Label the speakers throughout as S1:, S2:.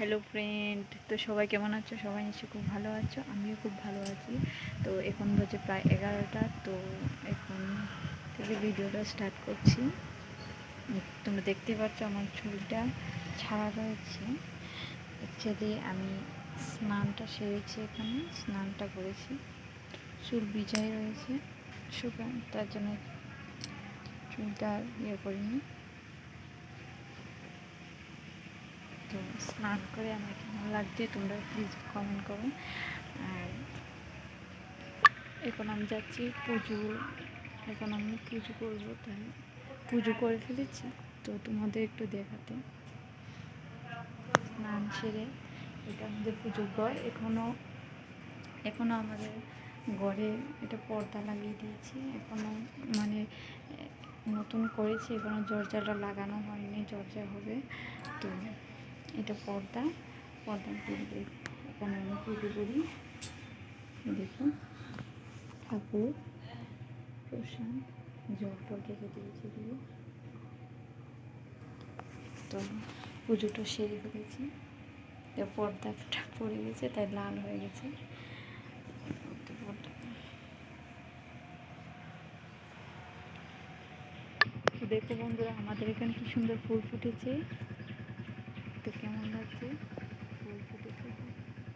S1: Hello friend, তো সবাই কেমন আছো? সবাই নিশ্চয়ই খুব ভালো আছো, আমিও খুব ভালো আছি। তো এখন বাজে প্রায় 11টা। তো এখন থেকে ভিডিওটা স্টার্ট করছি। তোমরা দেখতে পাচ্ছ আমার চুলটা ছাড়া রয়েছে। অ্যাকচুয়ালি আমি স্নানটা সেরেছি, এখানে স্নানটা করেছি, চুল ভিজাই রয়েছে শুকান, তার জন্য চুলটা ইয়ে করিনি। তো স্নান করে আমার কেমন লাগছে তোমরা প্লিজ কমেন্ট করো। আর এখন আমি যাচ্ছি পুজো, এখন আমি পুজো করবো, তাই পুজো করে ফেলেছি। তো তোমাদের একটু দেখাতে, স্নান সেরে এটা আমাদের পুজোর ঘর। এখনও আমাদের ঘরে এটা পর্দা লাগিয়ে দিয়েছি, এখনও মানে নতুন করেছি, এখনও দরজাটা লাগানো হয়নি, দরজা হবে। তো এটা পর্দা করবে, এখানে আমি পুজো করি। দেখুন, ঠাকুর প্রসাদ জল টল রেখে দিয়েছি দিয়ে। তো পুজোটা সেরে ফেলেছি। পর্দাটা পড়ে গেছে, তাই লাল হয়ে গেছে। তো দেখো বন্ধুরা, আমাদের এখানে কি সুন্দর ফুল ফুটেছে, তো কেমন লাগছে? ফুল ফুটেছে,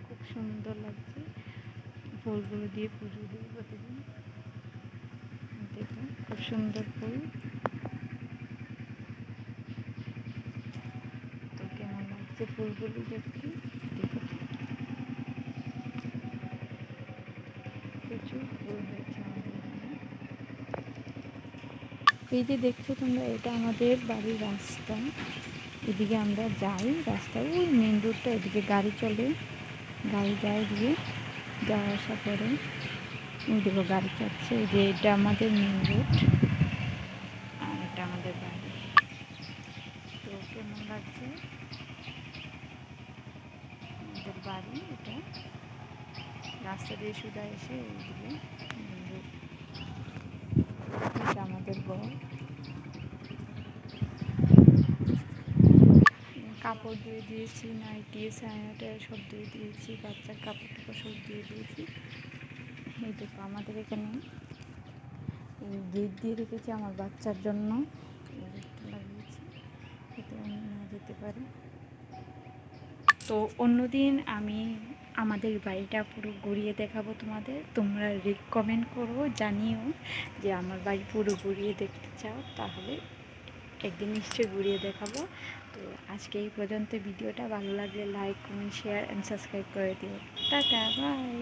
S1: খুব সুন্দর লাগছে। ফুলগুলো দিয়ে পুজো দিই প্রতিদিন। দেখো খুব সুন্দর ফুল। তো কেমন লাগছে ফুলগুলো দেখতে? দেখো প্রচুর ফুল হয়েছে আমাদের এখানে। এই যে দেখছো তোমরা, এটা আমাদের বাড়ির রাস্তা। এদিকে আমরা যাই, রাস্তা ওই মেন রোডটা, এদিকে গাড়ি চলে, গাড়ি যায়, দিয়ে যাওয়া আসা করে। ওই দেখো গাড়ি যাচ্ছে, এই যে এটা আমাদের মেন রোড, আর এটা আমাদের বাড়ি। তো কেমন লাগছে আমাদের বাড়ি? এটা রাস্তা দিয়ে সোজা এসে এইদিকে মেন রোড, এটা আমাদের ঘর। কাপড় ধুয়ে দিয়েছি, নাইটি স্যানিটার সব ধুয়ে দিয়েছি, বাচ্চার কাপড় টাপড় সব ধুয়ে দিয়েছি। এই দেখো আমাদের এখানে গেট দিয়ে রেখেছি আমার বাচ্চার জন্য, লাগিয়েছি যাতে অন্য না যেতে পারে। তো অন্যদিন আমি আমাদের বাড়িটা পুরো ঘুরিয়ে দেখাবো তোমাদের। তোমরা কমেন্ট করো, জানিও যে আমার বাড়ি পুরো ঘুরিয়ে দেখতে চাও, তাহলে একদিন নিশ্চয়ই ঘুরিয়ে দেখাবো। তো আজকে এই পর্যন্ত ভিডিওটা ভালো লাগলে like, comment, share and subscribe করে দিও। Tata, by.